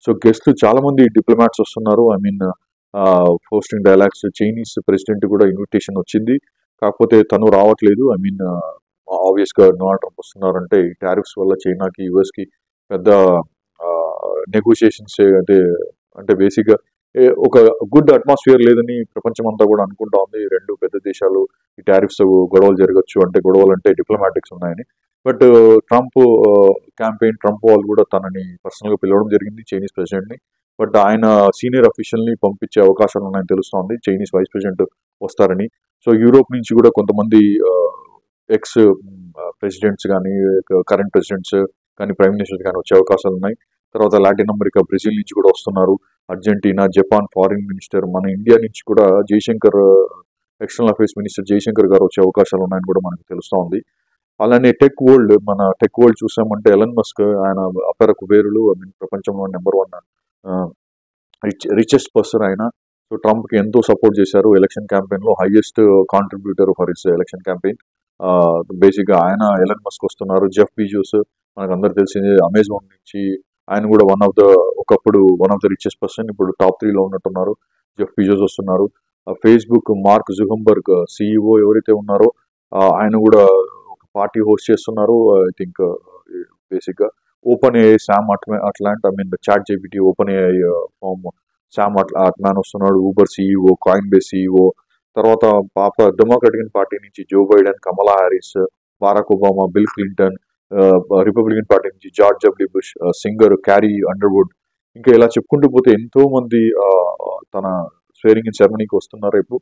So గెస్ట్లు చాలా మంది డిప్లొమాట్స్ వస్తున్నారు. I mean hosting dialogues Chinese president కూడా ఇన్విటేషన్ వచ్చింది. కాకపోతే తను రావట్లేదు. ఐ మీన్ ఆబ్వియస్ గా డొనాల్డ్ ట్రంప్ వస్తున్నారంటే ఈ టారిఫ్స్ వల్ల చైనాకి యుఎస్ కి పెద్ద నెగోషియేషన్స్ అంటే బేసిక్ గా ఒక గుడ్ అట్మాస్ఫియర్ లేదని ప్రపంచం అంతా కూడా అనుకుంటా ఉంది. రెండు పెద్ద దేశాలు ఈ టారిఫ్స్ గొడవలు జరగచ్చు అంటే గొడవలు అంటే డిప్లొమాటిక్స్ ఉన్నాయని. బట్ ట్రంప్ క్యాంపెయిన్ ట్రంప్ వాళ్ళు కూడా తనని పర్సనల్ గా పిలవడం జరిగింది చైనీస్ ప్రెసిడెంట్ ని. బట్ ఆయన సీనియర్ అఫీషియల్ ని పంపించే అవకాశాలు ఉన్నాయని తెలుస్తోంది చైనీస్ వైస్ ప్రెసిడెంట్ వస్తారని. సో యూరోప్ నుంచి కూడా కొంతమంది ఎక్స్ ప్రెసిడెంట్స్ కానీ కరెంట్ ప్రెసిడెంట్స్ కానీ ప్రైమ్ మినిస్టర్స్ కానీ వచ్చే అవకాశాలు ఉన్నాయి. తర్వాత లాటిన్ అమెరికా బ్రెజిల్ నుంచి కూడా వస్తున్నారు. అర్జెంటీనా, జపాన్ ఫారిన్ మినిస్టర్, మన ఇండియా నుంచి కూడా Jaishankar external affairs minister Jaishankar గారు వచ్చే అవకాశాలు ఉన్నాయని కూడా మనకు తెలుస్తా ఉంది. అలానే మన టెక్ వరల్డ్ చూసామంటే ఎలన్ మస్క్ ఆయన అపర కుబేరులు. ఐ మీన్ ప్రపంచంలో నెంబర్ 1 రిచెస్ట్ పర్సన్ ఆయన. సో ట్రంప్ కి ఎంతో సపోర్ట్ చేశారు ఎలక్షన్ క్యాంపెయిన్ లో. Highest contributor for his election campaign. Basic గా ఆయన ఎలన్ మస్క్ వస్తున్నారు. జెఫ్ బీజోస్ మనకు అందరు తెలిసింది అమెజాన్ నుంచి. ఆయన కూడా ఒకప్పుడు one of the richest person, ఇప్పుడు టాప్ 3 లో ఉన్నట్టున్నారు. జెఫ్ బీజోస్ వస్తున్నారు. ఫేస్బుక్ మార్క్ జుకంబర్గ్ సిఇఓ ఎవరైతే ఉన్నారో ఆయన కూడా ఒక పార్టీ హోస్ట్ చేస్తున్నారు. ఐ థింక్ బేసిక్ గా ఓపెన్ ఏఐ శామ్ అట్లాంట్, I mean ChatGPT OpenAI from Sam Altman వస్తున్నాడు. Uber CEO, Coinbase CEO. తర్వాత డెమోక్రటిక్ పార్టీ నుంచి Joe Biden, Kamala Harris, Barack Obama, Bill Clinton, Republican party నుంచి George W Bush, singer Carrie Underwood, ఇంకా ఇలా చెప్పుకుంటూ పోతే ఎంతో మంది తన స్వేరింగ్ ఇన్ సెరమనీకి వస్తున్నారు. ఇప్పుడు